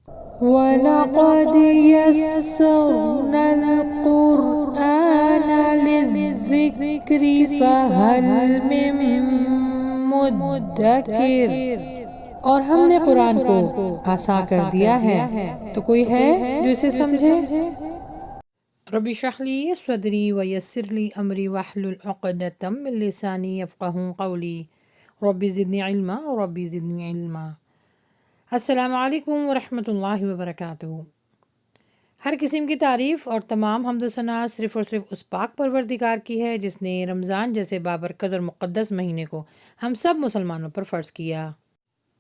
وَلَقَدْ يَسَّرْنَا الْقُرْآنَ لِلذِّكْرِ فَهَلْ مِن مُّدَّكِرٍ، اور ہم نے قرآن کو آسان کر دیا ہے تو کوئی ہے جو اسے سمجھے۔ رب اشرح لی صدری ویسر لی امری واحلل عقدۃ من لسانی یفقہوا قولی رب زدنی علما رب زدنی علما۔ السلام علیکم ورحمۃ اللہ وبرکاتہ۔ ہر قسم کی تعریف اور تمام حمد و ثنا صرف اور صرف اس پاک پروردگار کی ہے جس نے رمضان جیسے بابرکت اور مقدس مہینے کو ہم سب مسلمانوں پر فرض کیا۔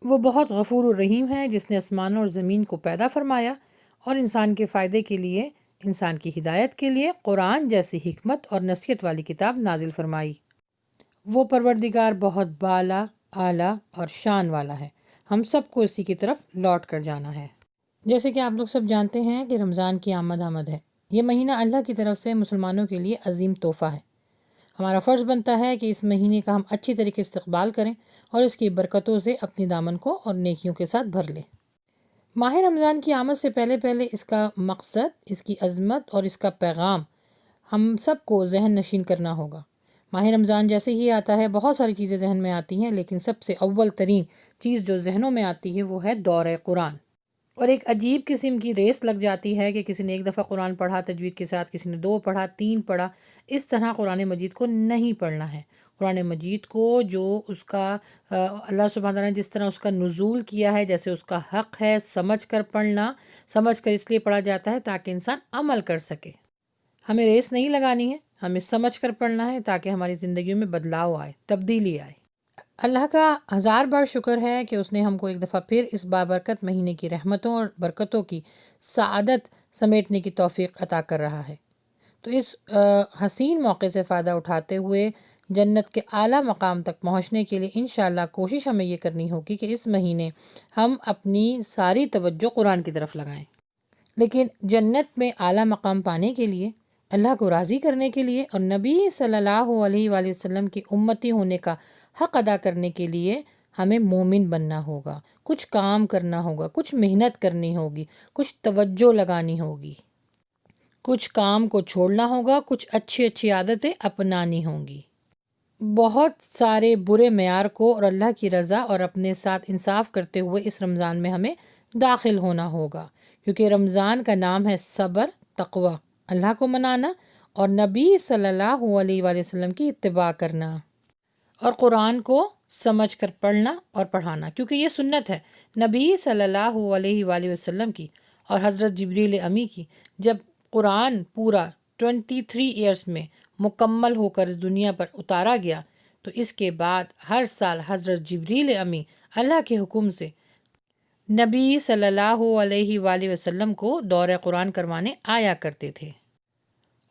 وہ بہت غفور الرحیم ہے جس نے آسمانوں اور زمین کو پیدا فرمایا اور انسان کے فائدے کے لیے، انسان کی ہدایت کے لیے قرآن جیسی حکمت اور نصیحت والی کتاب نازل فرمائی۔ وہ پروردگار بہت بالا، اعلیٰ اور شان والا ہے۔ ہم سب کو اسی کی طرف لوٹ کر جانا ہے۔ جیسے کہ آپ لوگ سب جانتے ہیں کہ رمضان کی آمد ہے۔ یہ مہینہ اللہ کی طرف سے مسلمانوں کے لیے عظیم تحفہ ہے۔ ہمارا فرض بنتا ہے کہ اس مہینے کا ہم اچھی طریقے سے استقبال کریں اور اس کی برکتوں سے اپنی دامن کو اور نیکیوں کے ساتھ بھر لیں۔ ماہ رمضان کی آمد سے پہلے اس کا مقصد، اس کی عظمت اور اس کا پیغام ہم سب کو ذہن نشین کرنا ہوگا۔ ماہ رمضان جیسے ہی آتا ہے بہت ساری چیزیں ذہن میں آتی ہیں، لیکن سب سے اول ترین چیز جو ذہنوں میں آتی ہے وہ ہے دورہ قرآن، اور ایک عجیب قسم کی ریس لگ جاتی ہے کہ کسی نے ایک دفعہ قرآن پڑھا تجوید کے ساتھ، کسی نے 2 پڑھا، 3 پڑھا۔ اس طرح قرآن مجید کو نہیں پڑھنا ہے۔ قرآن مجید کو جو اس کا اللہ سبحانہ تعالیٰ نے جس طرح اس کا نزول کیا ہے، جیسے اس کا حق ہے سمجھ کر پڑھنا، سمجھ کر اس لیے پڑھا جاتا ہے تاکہ انسان عمل کر سکے۔ ہمیں ریس نہیں لگانی ہے، ہمیں سمجھ کر پڑھنا ہے تاکہ ہماری زندگیوں میں بدلاؤ آئے، تبدیلی آئے۔ اللہ کا 1000 بار شکر ہے کہ اس نے ہم کو ایک دفعہ پھر اس بابرکت مہینے کی رحمتوں اور برکتوں کی سعادت سمیٹنے کی توفیق عطا کر رہا ہے۔ تو اس حسین موقع سے فائدہ اٹھاتے ہوئے جنت کے اعلیٰ مقام تک پہنچنے کے لیے انشاءاللہ کوشش ہمیں یہ کرنی ہوگی کہ اس مہینے ہم اپنی ساری توجہ قرآن کی طرف لگائیں۔ لیکن جنت میں اعلیٰ مقام پانے کے لیے، اللہ کو راضی کرنے کے لیے اور نبی صلی اللہ علیہ وآلہ وسلم کی امتی ہونے کا حق ادا کرنے کے لیے ہمیں مومن بننا ہوگا، کچھ کام کرنا ہوگا، کچھ محنت کرنی ہوگی، کچھ توجہ لگانی ہوگی، کچھ کام کو چھوڑنا ہوگا، کچھ اچھی عادتیں اپنانی ہوں گی۔ بہت سارے برے معیار کو اور اللہ کی رضا اور اپنے ساتھ انصاف کرتے ہوئے اس رمضان میں ہمیں داخل ہونا ہوگا، کیونکہ رمضان کا نام ہے صبر، تقوی، اللہ کو منانا اور نبی صلی اللہ علیہ وآلہ وسلم کی اتباع کرنا، اور قرآن کو سمجھ کر پڑھنا اور پڑھانا، کیونکہ یہ سنت ہے نبی صلی اللہ علیہ وآلہ وسلم کی اور حضرت جبریل امی کی۔ جب قرآن پورا 23 ایئرز میں مکمل ہو کر دنیا پر اتارا گیا تو اس کے بعد ہر سال حضرت جبریل امی اللہ کے حکم سے نبی صلی اللہ علیہ وآلہ وسلم کو دورہ قرآن کروانے آیا کرتے تھے،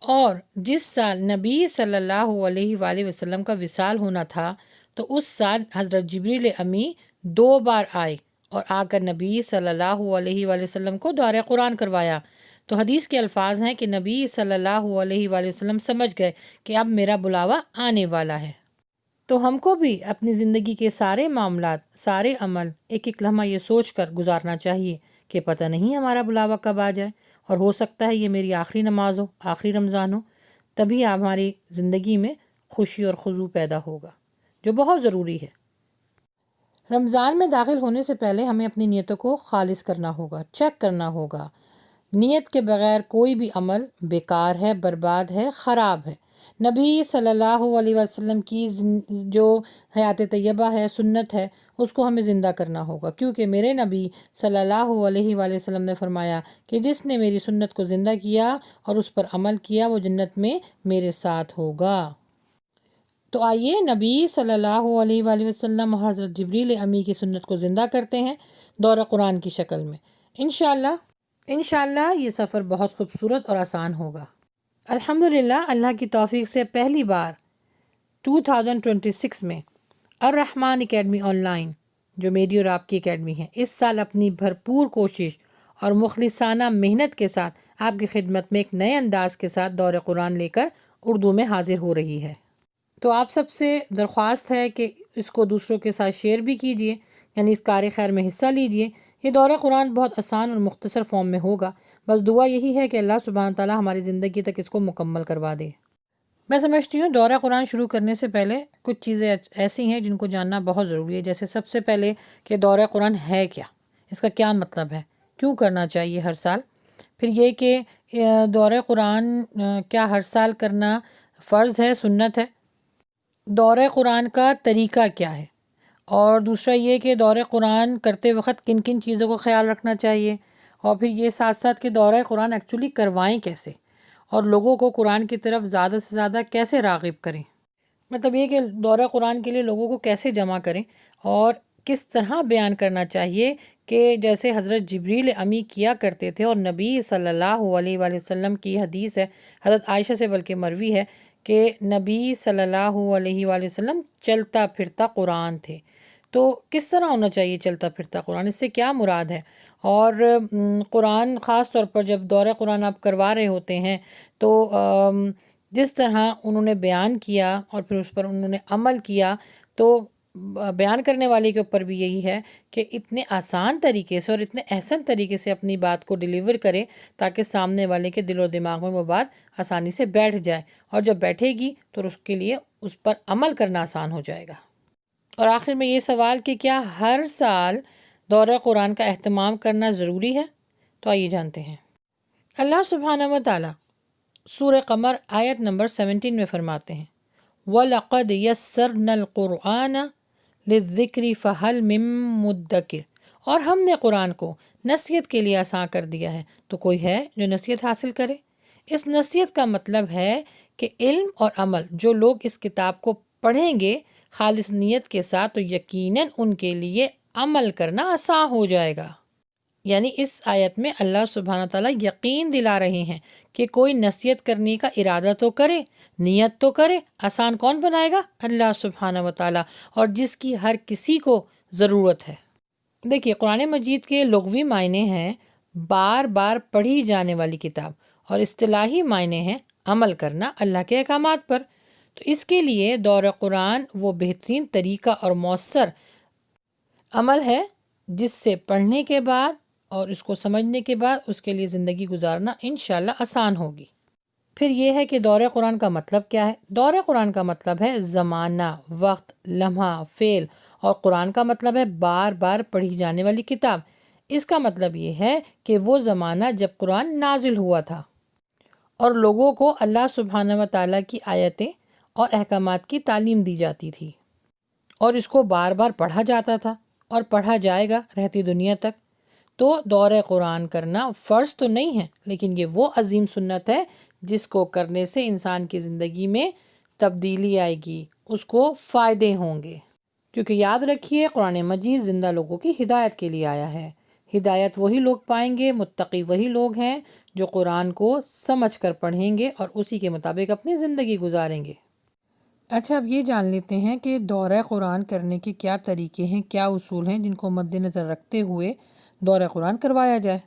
اور جس سال نبی صلی اللہ علیہ وآلہ وسلم کا وصال ہونا تھا تو اس سال حضرت جبریل امی 2 بار آئے اور آ کر نبی صلی اللہ علیہ وآلہ وسلم کو دورہ قرآن کروایا۔ تو حدیث کے الفاظ ہیں کہ نبی صلی اللہ علیہ وآلہ وسلم سمجھ گئے کہ اب میرا بلاوا آنے والا ہے۔ تو ہم کو بھی اپنی زندگی کے سارے معاملات، سارے عمل ایک ایک لمحہ یہ سوچ کر گزارنا چاہیے کہ پتہ نہیں ہمارا بلاوا کب آ جائے، اور ہو سکتا ہے یہ میری آخری نماز ہو، آخری رمضان ہو۔ تبھی ہماری زندگی میں خوشی اور خضوع پیدا ہوگا، جو بہت ضروری ہے۔ رمضان میں داخل ہونے سے پہلے ہمیں اپنی نیتوں کو خالص کرنا ہوگا، چیک کرنا ہوگا۔ نیت کے بغیر کوئی بھی عمل بیکار ہے، برباد ہے، خراب ہے۔ نبی صلی اللہ علیہ وسلم کی جو حیات طیبہ ہے، سنت ہے، اس کو ہمیں زندہ کرنا ہوگا، کیونکہ میرے نبی صلی اللہ علیہ وآلہ وسلم نے فرمایا کہ جس نے میری سنت کو زندہ کیا اور اس پر عمل کیا وہ جنت میں میرے ساتھ ہوگا۔ تو آئیے نبی صلی اللہ علیہ وآلہ وسلم اور حضرت جبریل امی کی سنت کو زندہ کرتے ہیں دورہ قرآن کی شکل میں۔ انشاءاللہ یہ سفر بہت خوبصورت اور آسان ہوگا۔ الحمدللہ اللہ کی توفیق سے پہلی بار 2026 میں الرحمن اکیڈمی آن لائن، جو میری اور آپ کی اکیڈمی ہے، اس سال اپنی بھرپور کوشش اور مخلصانہ محنت کے ساتھ آپ کی خدمت میں ایک نئے انداز کے ساتھ دورہ قرآن لے کر اردو میں حاضر ہو رہی ہے۔ تو آپ سب سے درخواست ہے کہ اس کو دوسروں کے ساتھ شیئر بھی کیجیے، یعنی اس کار خیر میں حصہ لیجیے۔ یہ دورہ قرآن بہت آسان اور مختصر فارم میں ہوگا، بس دعا یہی ہے کہ اللہ سبحانہ تعالیٰ ہماری زندگی تک اس کو مکمل کروا دے۔ میں سمجھتی ہوں دورہ قرآن شروع کرنے سے پہلے کچھ چیزیں ایسی ہیں جن کو جاننا بہت ضروری ہے، جیسے سب سے پہلے کہ دورہ قرآن ہے کیا، اس کا کیا مطلب ہے، کیوں کرنا چاہیے ہر سال۔ پھر یہ کہ دورہ قرآن کیا ہر سال کرنا فرض ہے، سنت ہے، دورہ قرآن کا طریقہ کیا ہے، اور دوسرا یہ کہ دورہ قرآن کرتے وقت کن کن چیزوں کو خیال رکھنا چاہیے، اور پھر یہ ساتھ ساتھ کہ دورہ قرآن ایکچولی کروائیں کیسے، اور لوگوں کو قرآن کی طرف زیادہ سے زیادہ کیسے راغب کریں، مطلب یہ کہ دورہ قرآن کے لیے لوگوں کو کیسے جمع کریں اور کس طرح بیان کرنا چاہیے کہ جیسے حضرت جبریل امی کیا کرتے تھے، اور نبی صلی اللہ علیہ وآلہ وسلم کی حدیث ہے، حضرت عائشہ سے بلکہ مروی ہے کہ نبی صلی اللہ علیہ وآلہ وسلم چلتا پھرتا قرآن تھے۔ تو کس طرح ہونا چاہیے چلتا پھرتا قرآن، اس سے کیا مراد ہے، اور قرآن خاص طور پر جب دورہ قرآن آپ کروا رہے ہوتے ہیں تو جس طرح انہوں نے بیان کیا اور پھر اس پر انہوں نے عمل کیا، تو بیان کرنے والے کے اوپر بھی یہی ہے کہ اتنے آسان طریقے سے اور اتنے احسن طریقے سے اپنی بات کو ڈیلیور کرے تاکہ سامنے والے کے دل و دماغ میں وہ بات آسانی سے بیٹھ جائے، اور جب بیٹھے گی تو اس کے لیے اس پر عمل کرنا آسان ہو جائے گا۔ اور آخر میں یہ سوال کہ کیا ہر سال دورہ قرآن کا اہتمام کرنا ضروری ہے؟ تو آئیے جانتے ہیں۔ اللہ سبحانہ و تعالیٰ سورہ قمر آیت نمبر 17 میں فرماتے ہیں وَلَقَدْ يَسَّرْنَا الْقُرْآنَ لِلذِّكْرِ فَهَلْ مِن مُدَّكِرٍ، اور ہم نے قرآن کو نصیحت کے لیے آسان کر دیا ہے، تو کوئی ہے جو نصیحت حاصل کرے۔ اس نصیحت کا مطلب ہے کہ علم اور عمل، جو لوگ اس کتاب کو پڑھیں گے خالص نیت کے ساتھ تو یقیناً ان کے لیے عمل کرنا آسان ہو جائے گا۔ یعنی اس آیت میں اللہ سبحانہ تعالیٰ یقین دلا رہے ہیں کہ کوئی نصیحت کرنے کا ارادہ تو کرے، نیت تو کرے، آسان کون بنائے گا؟ اللہ سبحانہ و تعالیٰ، اور جس کی ہر کسی کو ضرورت ہے۔ دیکھیے قرآن مجید کے لغوی معنی ہیں بار بار پڑھی جانے والی کتاب، اور اصطلاحی معنی ہیں عمل کرنا اللہ کے احکامات پر۔ تو اس کے لیے دورہ قرآن وہ بہترین طریقہ اور مؤثر عمل ہے جس سے پڑھنے کے بعد اور اس کو سمجھنے کے بعد اس کے لیے زندگی گزارنا انشاءاللہ آسان ہوگی۔ پھر یہ ہے کہ دورہ قرآن کا مطلب کیا ہے؟ دورہ قرآن کا مطلب ہے زمانہ، وقت، لمحہ، فعل، اور قرآن کا مطلب ہے بار بار پڑھی جانے والی کتاب۔ اس کا مطلب یہ ہے کہ وہ زمانہ جب قرآن نازل ہوا تھا اور لوگوں کو اللہ سبحانہ و تعالیٰ کی آیتیں اور احکامات کی تعلیم دی جاتی تھی، اور اس کو بار بار پڑھا جاتا تھا اور پڑھا جائے گا رہتی دنیا تک۔ تو دورہ قرآن کرنا فرض تو نہیں ہے، لیکن یہ وہ عظیم سنت ہے جس کو کرنے سے انسان کی زندگی میں تبدیلی آئے گی، اس کو فائدے ہوں گے، کیونکہ یاد رکھیے قرآن مجید زندہ لوگوں کی ہدایت کے لیے آیا ہے۔ ہدایت وہی لوگ پائیں گے، متقی وہی لوگ ہیں جو قرآن کو سمجھ کر پڑھیں گے اور اسی کے مطابق اپنی زندگی گزاریں گے۔ اچھا، اب یہ جان لیتے ہیں کہ دورہ قرآن کرنے کے کیا طریقے ہیں، کیا اصول ہیں جن کو مد نظر رکھتے ہوئے دورہ قرآن کروایا جائے۔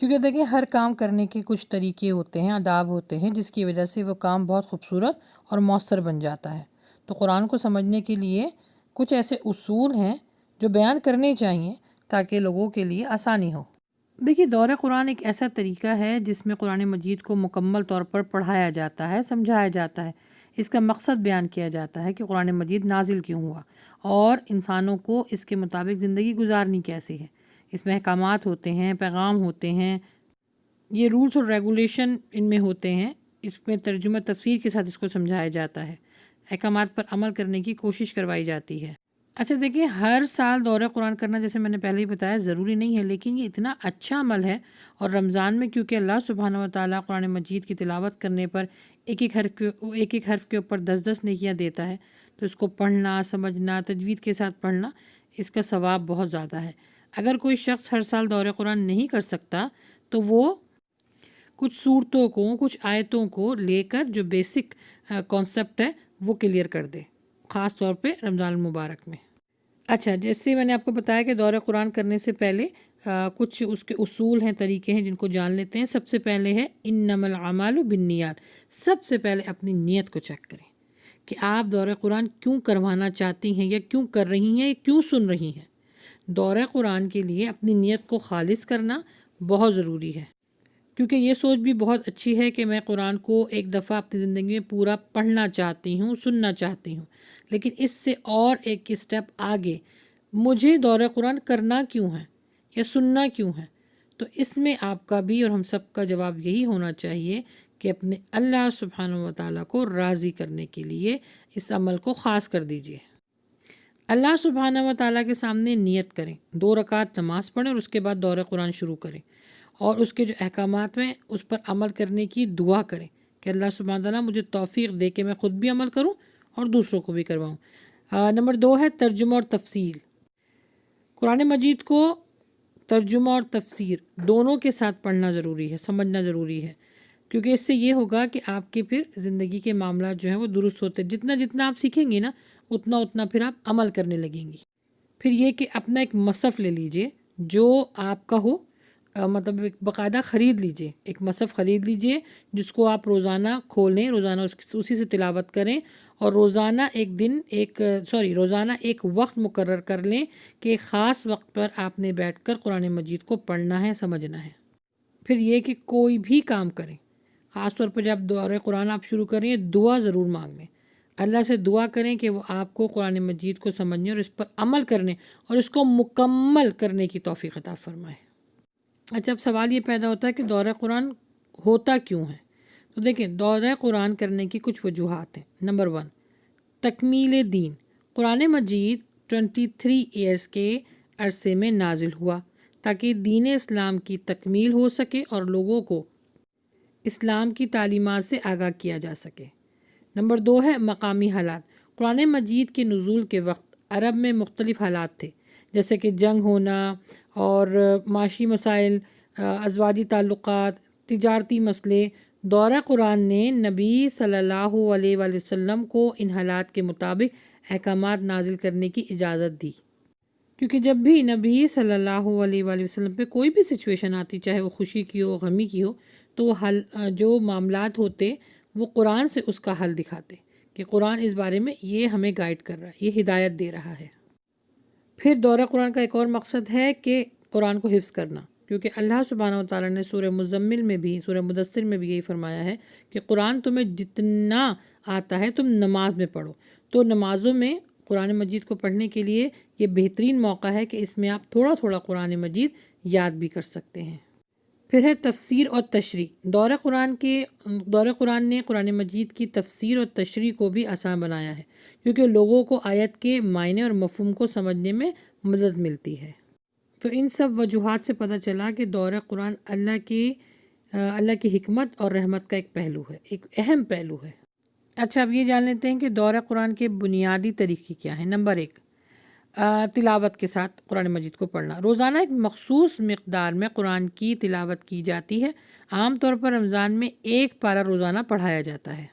کیونکہ دیکھیں ہر کام کرنے کے کچھ طریقے ہوتے ہیں، آداب ہوتے ہیں، جس کی وجہ سے وہ کام بہت خوبصورت اور مؤثر بن جاتا ہے۔ تو قرآن کو سمجھنے کے لیے کچھ ایسے اصول ہیں جو بیان کرنے چاہیے تاکہ لوگوں کے لیے آسانی ہو۔ دیکھیے دورہ قرآن ایک ایسا طریقہ ہے جس میں قرآن مجید کو مکمل طور پر پڑھایا جاتا ہے، سمجھایا جاتا ہے، اس کا مقصد بیان کیا جاتا ہے کہ قرآن مجید نازل کیوں ہوا اور انسانوں کو اس کے مطابق زندگی گزارنی کیسی ہے۔ اس میں احکامات ہوتے ہیں، پیغام ہوتے ہیں، یہ رولز اور ریگولیشن ان میں ہوتے ہیں، اس میں ترجمہ تفسیر کے ساتھ اس کو سمجھایا جاتا ہے، احکامات پر عمل کرنے کی کوشش کروائی جاتی ہے۔ اچھا دیکھیں ہر سال دورہ قرآن کرنا جیسے میں نے پہلے ہی بتایا ضروری نہیں ہے، لیکن یہ اتنا اچھا عمل ہے، اور رمضان میں کیونکہ اللہ سبحانہ و تعالیٰ قرآن مجید کی تلاوت کرنے پر ایک ایک حرف کے اوپر 10 نیکیاں دیتا ہے، تو اس کو پڑھنا، سمجھنا، تجوید کے ساتھ پڑھنا، اس کا ثواب بہت زیادہ ہے۔ اگر کوئی شخص ہر سال دورہ قرآن نہیں کر سکتا تو وہ کچھ صورتوں کو، کچھ آیتوں کو لے کر جو بیسک کانسیپٹ ہے وہ کلیئر کر دے، خاص طور پہ رمضان المبارک میں۔ اچھا، جیسے میں نے آپ کو بتایا کہ دورہ قرآن کرنے سے پہلے کچھ اس کے اصول ہیں، طریقے ہیں جن کو جان لیتے ہیں۔ سب سے پہلے ہے انما الاعمال بالنیات، سب سے پہلے اپنی نیت کو چیک کریں کہ آپ دورہ قرآن کیوں کروانا چاہتی ہیں یا کیوں کر رہی ہیں یا کیوں سن رہی ہیں۔ دورہ قرآن کے لیے اپنی نیت کو خالص کرنا بہت ضروری ہے، کیونکہ یہ سوچ بھی بہت اچھی ہے کہ میں قرآن کو ایک دفعہ اپنی زندگی میں پورا پڑھنا چاہتی ہوں، سننا چاہتی ہوں، لیکن اس سے اور ایک اسٹیپ آگے مجھے دورہ قرآن کرنا کیوں ہے یا سننا کیوں ہے؟ تو اس میں آپ کا بھی اور ہم سب کا جواب یہی ہونا چاہیے کہ اپنے اللہ سبحانہ و تعالیٰ کو راضی کرنے کے لیے اس عمل کو خاص کر دیجیے۔ اللہ سبحانہ و تعالیٰ کے سامنے نیت کریں، 2 رکعت نماز پڑھیں اور اس کے بعد دورہ قرآن شروع کریں، اور اس کے جو احکامات ہیں اس پر عمل کرنے کی دعا کریں کہ اللہ سبحانہ تعالیٰ مجھے توفیق دے کہ میں خود بھی عمل کروں اور دوسروں کو بھی کرواؤں۔ نمبر 2 ہے ترجمہ اور تفسیر۔ قرآن مجید کو ترجمہ اور تفسیر دونوں کے ساتھ پڑھنا ضروری ہے، سمجھنا ضروری ہے، کیونکہ اس سے یہ ہوگا کہ آپ کے پھر زندگی کے معاملات جو ہیں وہ درست ہوتے، جتنا آپ سیکھیں گی نا اتنا پھر آپ عمل کرنے لگیں گی۔ پھر یہ کہ اپنا ایک مصحف لے لیجئے جو آپ کا ہو، مطلب ایک باقاعدہ خرید لیجئے، ایک مصحف خرید لیجئے جس کو آپ روزانہ کھولیں، روزانہ اسی سے تلاوت کریں، اور روزانہ ایک وقت مقرر کر لیں کہ ایک خاص وقت پر آپ نے بیٹھ کر قرآن مجید کو پڑھنا ہے، سمجھنا ہے۔ پھر یہ کہ کوئی بھی کام کریں، خاص طور پر جب دورہ قرآن آپ شروع کریں، دعا ضرور مانگ لیں، اللہ سے دعا کریں کہ وہ آپ کو قرآن مجید کو سمجھنے اور اس پر عمل کرنے اور اس کو مکمل کرنے کی توفیق عطا فرمائے۔ اچھا، اب سوال یہ پیدا ہوتا ہے کہ دورہ قرآن ہوتا کیوں ہے؟ تو دیکھیں، دورہ قرآن کرنے کی کچھ وجوہات ہیں۔ نمبر 1، تکمیل دین۔ قرآن مجید 23 ایئرز کے عرصے میں نازل ہوا تاکہ دین اسلام کی تکمیل ہو سکے اور لوگوں کو اسلام کی تعلیمات سے آگاہ کیا جا سکے۔ نمبر 2 ہے مقامی حالات۔ قرآن مجید کے نزول کے وقت عرب میں مختلف حالات تھے، جیسے کہ جنگ ہونا اور معاشی مسائل، ازواجی تعلقات، تجارتی مسئلے۔ دورہ قرآن نے نبی صلی اللہ علیہ وآلہ وسلم کو ان حالات کے مطابق احکامات نازل کرنے کی اجازت دی، کیونکہ جب بھی نبی صلی اللہ علیہ وآلہ وسلم پہ کوئی بھی سچویشن آتی، چاہے وہ خوشی کی ہو، غمی کی ہو، تو جو معاملات ہوتے وہ قرآن سے اس کا حل دکھاتے کہ قرآن اس بارے میں یہ ہمیں گائیڈ کر رہا ہے، یہ ہدایت دے رہا ہے۔ پھر دورہ قرآن کا ایک اور مقصد ہے کہ قرآن کو حفظ کرنا، کیونکہ اللہ سبحانہ و تعالیٰ نے سورہ مزمل میں بھی، سورہ مدثر میں بھی یہی فرمایا ہے کہ قرآن تمہیں جتنا آتا ہے تم نماز میں پڑھو۔ تو نمازوں میں قرآن مجید کو پڑھنے کے لیے یہ بہترین موقع ہے کہ اس میں آپ تھوڑا تھوڑا قرآن مجید یاد بھی کر سکتے ہیں۔ پھر ہے تفسیر اور تشریح۔ دورہ قرآن نے قرآن مجید کی تفسیر اور تشریح کو بھی آسان بنایا ہے، کیونکہ لوگوں کو آیت کے معنی اور مفہوم کو سمجھنے میں مدد ملتی ہے۔ تو ان سب وجوہات سے پتہ چلا کہ دورہ قرآن اللہ کی حکمت اور رحمت کا ایک پہلو ہے، ایک اہم پہلو ہے۔ اچھا، اب یہ جان لیتے ہیں کہ دورہ قرآن کے بنیادی طریقے کیا ہیں۔ نمبر 1، تلاوت کے ساتھ قرآن مجید کو پڑھنا۔ روزانہ ایک مخصوص مقدار میں قرآن کی تلاوت کی جاتی ہے۔ عام طور پر رمضان میں 1 پارہ روزانہ پڑھایا جاتا ہے۔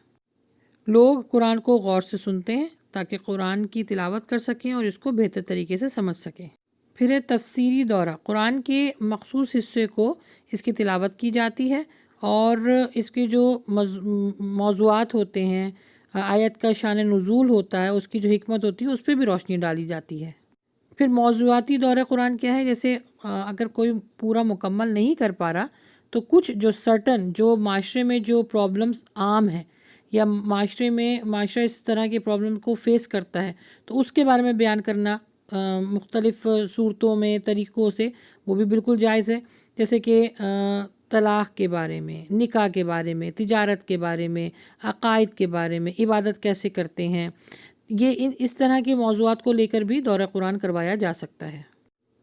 لوگ قرآن کو غور سے سنتے ہیں تاکہ قرآن کی تلاوت کر سکیں اور اس کو بہتر طریقے سے سمجھ سکیں۔ پھر ہے تفسیری دورہ۔ قرآن کے مخصوص حصے کو اس کی تلاوت کی جاتی ہے اور اس کے جو موضوعات ہوتے ہیں، آیت کا شان نزول ہوتا ہے، اس کی جو حکمت ہوتی ہے، اس پہ بھی روشنی ڈالی جاتی ہے۔ پھر موضوعاتی دورہ قرآن کیا ہے؟ جیسے اگر کوئی پورا مکمل نہیں کر پا رہا تو کچھ جو معاشرے میں جو پرابلمز عام ہیں یا معاشرہ اس طرح کے پرابلم کو فیس کرتا ہے، تو اس کے بارے میں بیان کرنا مختلف صورتوں میں، طریقوں سے، وہ بھی بالکل جائز ہے۔ جیسے کہ طلاق کے بارے میں، نکاح کے بارے میں، تجارت کے بارے میں، عقائد کے بارے میں، عبادت کیسے کرتے ہیں، یہ اس طرح کے موضوعات کو لے کر بھی دورہ قرآن کروایا جا سکتا ہے۔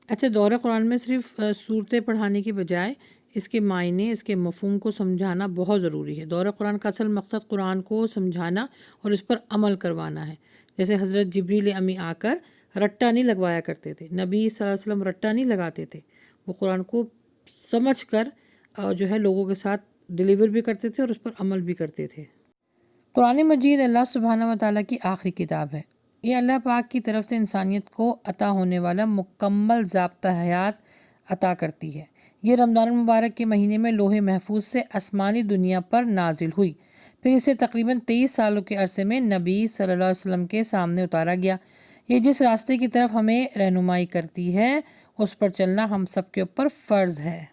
اچھا، دورہ قرآن میں صرف صورتیں پڑھانے کی بجائے اس کے معنی، اس کے مفہوم کو سمجھانا بہت ضروری ہے۔ دورہ قرآن کا اصل مقصد قرآن کو سمجھانا اور اس پر عمل کروانا ہے۔ جیسے حضرت جبریل امی آ کر رٹا نہیں لگوایا کرتے تھے، نبی صلی اللہ علیہ وسلم رٹا نہیں لگاتے تھے، وہ قرآن کو سمجھ کر جو ہے لوگوں کے ساتھ ڈیلیور بھی کرتے تھے اور اس پر عمل بھی کرتے تھے۔ قرآن مجید اللہ سبحانہ و تعالیٰ کی آخری کتاب ہے۔ یہ اللہ پاک کی طرف سے انسانیت کو عطا ہونے والا مکمل ضابطہ حیات عطا کرتی ہے۔ یہ رمضان المبارک کے مہینے میں لوح محفوظ سے آسمانی دنیا پر نازل ہوئی، پھر اسے تقریباً 23 سالوں کے عرصے میں نبی صلی اللہ علیہ وسلم کے سامنے اتارا گیا۔ یہ جس راستے کی طرف ہمیں رہنمائی کرتی ہے اس پر چلنا ہم سب کے اوپر فرض ہے۔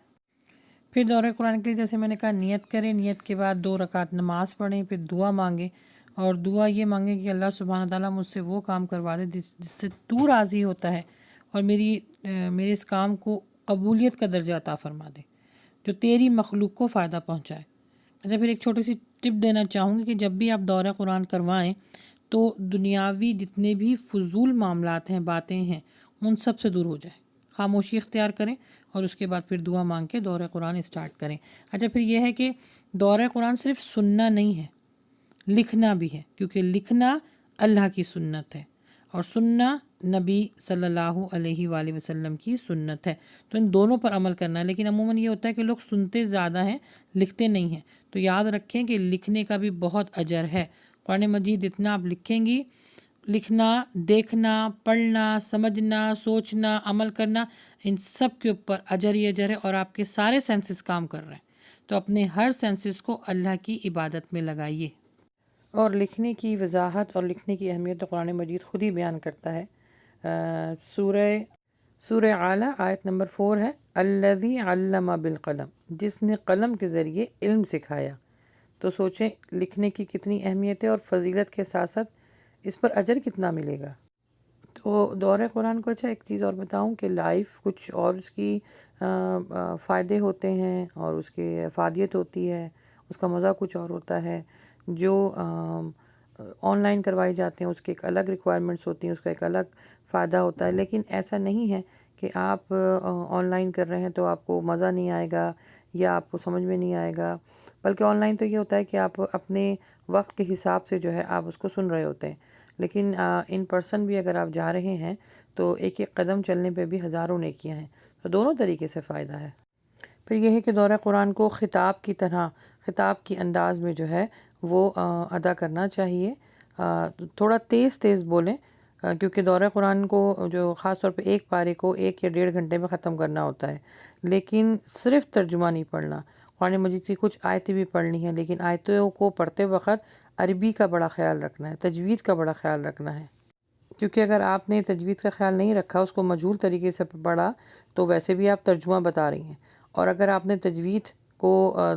پھر دورہ قرآن کے لیے جیسے میں نے کہا نیت کریں، نیت کے بعد 2 رکعت نماز پڑھیں، پھر دعا مانگیں، اور دعا یہ مانگیں کہ اللہ سبحانہ تعالیٰ مجھ سے وہ کام کروا دے جس سے تو راضی ہوتا ہے، اور میرے اس کام کو قبولیت کا درجہ عطا فرما دے جو تیری مخلوق کو فائدہ پہنچائے۔ اچھا، پھر ایک چھوٹی سی ٹپ دینا چاہوں گی کہ جب بھی آپ دورہ قرآن کروائیں تو دنیاوی جتنے بھی فضول معاملات ہیں، باتیں ہیں، ان سب سے دور ہو جائیں، خاموشی اختیار کریں، اور اس کے بعد پھر دعا مانگ کے دورہ قرآن اسٹارٹ کریں۔ اچھا، پھر یہ ہے کہ دورہ قرآن صرف سننا نہیں ہے، لکھنا بھی ہے، کیونکہ لکھنا اللہ کی سنت ہے اور سننا نبی صلی اللہ علیہ وآلہ وسلم کی سنت ہے، تو ان دونوں پر عمل کرنا ہے۔ لیکن عموماً یہ ہوتا ہے کہ لوگ سنتے زیادہ ہیں، لکھتے نہیں ہیں، تو یاد رکھیں کہ لکھنے کا بھی بہت اجر ہے۔ قرآن مجید جتنا آپ لکھیں گی، لکھنا، دیکھنا، پڑھنا، سمجھنا، سوچنا، عمل کرنا، ان سب کے اوپر اجر ہی اجر ہے، اور آپ کے سارے سینسز کام کر رہے ہیں، تو اپنے ہر سینسز کو اللہ کی عبادت میں لگائیے۔ اور لکھنے کی وضاحت اور لکھنے کی اہمیت تو قرآن مجید خود ہی بیان کرتا ہے۔ سورہ اعلیٰ آیت نمبر 4 ہے، الذی علم بالقلم، جس نے قلم کے ذریعے علم سکھایا۔ تو سوچیں لکھنے کی کتنی اہمیت ہے، اور فضیلت کے ساتھ ساتھ اس پر اجر کتنا ملے گا۔ تو دورہ قرآن کو، اچھا ایک چیز اور بتاؤں کہ لائف کچھ اور اس کی فائدے ہوتے ہیں اور اس کی افادیت ہوتی ہے، اس کا مزہ کچھ اور ہوتا ہے۔ جو آن لائن کروائی جاتے ہیں اس کے ایک الگ ریکوائرمنٹس ہوتی ہیں، اس کا ایک الگ فائدہ ہوتا ہے، لیکن ایسا نہیں ہے کہ آپ آن لائن کر رہے ہیں تو آپ کو مزہ نہیں آئے گا یا آپ کو سمجھ میں نہیں آئے گا، بلکہ آن لائن تو یہ ہوتا ہے کہ آپ اپنے وقت کے حساب سے جو ہے آپ اس کو سن رہے ہوتے ہیں، لیکن ان پرسن بھی اگر آپ جا رہے ہیں تو ایک ایک قدم چلنے پہ بھی ہزاروں نیکیاں ہیں، تو دونوں طریقے سے فائدہ ہے۔ پھر یہ ہے کہ دورہ قرآن کو خطاب کی طرح، خطاب کی انداز میں جو ہے وہ ادا کرنا چاہیے، تھوڑا تیز تیز بولیں، کیونکہ دورہ قرآن کو جو خاص طور پہ ایک پارے کو 1 یا 1.5 گھنٹے میں ختم کرنا ہوتا ہے، لیکن صرف ترجمہ نہیں پڑھنا۔ قرآن مجید کی کچھ آیتیں بھی پڑھنی ہیں، لیکن آیتوں کو پڑھتے وقت عربی کا بڑا خیال رکھنا ہے، تجوید کا بڑا خیال رکھنا ہے، کیونکہ اگر آپ نے تجوید کا خیال نہیں رکھا، اس کو مجہول طریقے سے پڑھا، تو ویسے بھی آپ ترجمہ بتا رہی ہیں، اور اگر آپ نے تجوید کو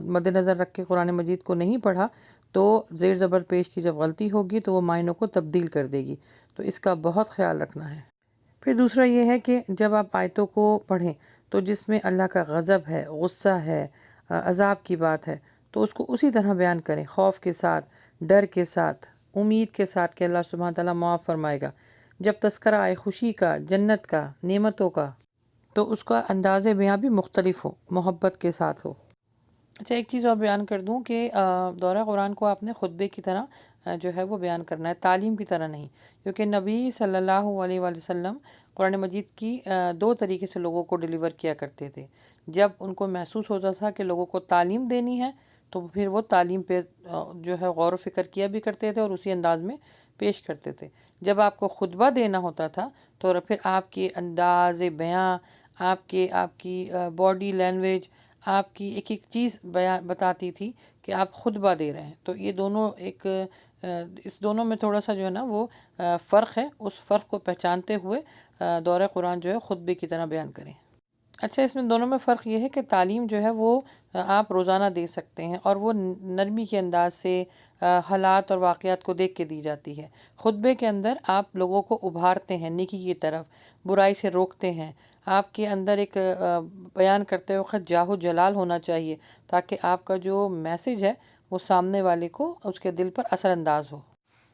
مد نظر رکھ کے قرآن مجید کو نہیں پڑھا تو زیر زبر پیش کی جب غلطی ہوگی تو وہ معنوں کو تبدیل کر دے گی، تو اس کا بہت خیال رکھنا ہے۔ پھر دوسرا یہ ہے کہ جب آپ آیتوں کو پڑھیں تو جس میں اللہ کا غضب ہے، غصہ ہے، عذاب کی بات ہے، تو اس کو اسی طرح بیان کریں، خوف کے ساتھ، ڈر کے ساتھ، امید کے ساتھ کہ اللہ سبحانہ تعالیٰ معاف فرمائے گا۔ جب تذکرہ آئے خوشی کا، جنت کا، نعمتوں کا، تو اس کا انداز بیاں بھی مختلف ہو، محبت کے ساتھ ہو۔ اچھا، ایک چیز اور بیان کر دوں کہ دورہ قرآن کو آپ نے خطبے کی طرح جو ہے وہ بیان کرنا ہے، تعلیم کی طرح نہیں، کیونکہ نبی صلی اللہ علیہ وآلہ وسلم قرآن مجید کی 2 طریقے سے لوگوں کو ڈیلیور کیا کرتے تھے۔ جب ان کو محسوس ہوتا تھا کہ لوگوں کو تعلیم دینی ہے تو پھر وہ تعلیم پہ جو ہے غور و فکر کیا بھی کرتے تھے اور اسی انداز میں پیش کرتے تھے۔ جب آپ کو خطبہ دینا ہوتا تھا تو پھر آپ کے انداز بیاں، آپ کی باڈی لینگویج، آپ کی ایک ایک چیز بتاتی تھی کہ آپ خطبہ دے رہے ہیں، تو یہ دونوں اس دونوں میں تھوڑا سا جو ہے نا وہ فرق ہے، اس فرق کو پہچانتے ہوئے دورہ قرآن جو ہے خطبے کی طرح بیان کریں۔ اچھا، اس میں دونوں میں فرق یہ ہے کہ تعلیم جو ہے وہ آپ روزانہ دے سکتے ہیں اور وہ نرمی کے انداز سے حالات اور واقعات کو دیکھ کے دی جاتی ہے۔ خطبے کے اندر آپ لوگوں کو ابھارتے ہیں نیکی کی طرف، برائی سے روکتے ہیں، آپ کے اندر ایک بیان کرتے وقت جاہ و جلال ہونا چاہیے تاکہ آپ کا جو میسج ہے وہ سامنے والے کو اس کے دل پر اثر انداز ہو۔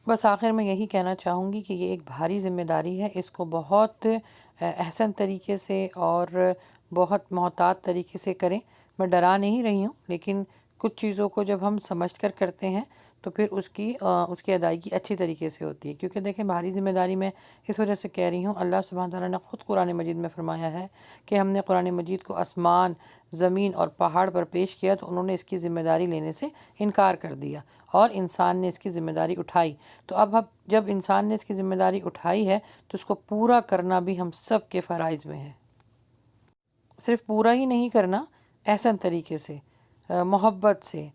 بس آخر میں یہی کہنا چاہوں گی کہ یہ ایک بھاری ذمہ داری ہے، اس کو بہت احسن طریقے سے اور بہت محتاط طریقے سے کریں۔ میں ڈرا نہیں رہی ہوں، لیکن کچھ چیزوں کو جب ہم سمجھ کر کرتے ہیں تو پھر اس کی ادائیگی اچھی طریقے سے ہوتی ہے، کیونکہ دیکھیں بھاری ذمہ داری میں اس وجہ سے کہہ رہی ہوں، اللہ سبحانہ تعالیٰ نے خود قرآن مجید میں فرمایا ہے کہ ہم نے قرآن مجید کو آسمان، زمین اور پہاڑ پر پیش کیا تو انہوں نے اس کی ذمہ داری لینے سے انکار کر دیا اور انسان نے اس کی ذمہ داری اٹھائی۔ تو اب جب انسان نے اس کی ذمہ داری اٹھائی ہے تو اس کو پورا کرنا بھی ہم سب کے فرائض میں ہے۔ صرف پورا ہی نہیں کرنا، احسن طریقے سے، محبت سے،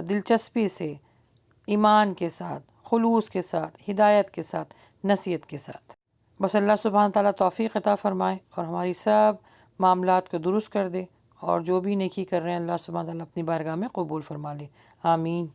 دلچسپی سے، ایمان کے ساتھ، خلوص کے ساتھ، ہدایت کے ساتھ، نصیحت کے ساتھ۔ بس اللہ سبحانہ تعالیٰ توفیق عطا فرمائے اور ہماری سب معاملات کو درست کر دے، اور جو بھی نیکی کر رہے ہیں اللہ سبحانہ تعالیٰ اپنی بارگاہ میں قبول فرما لے، آمین۔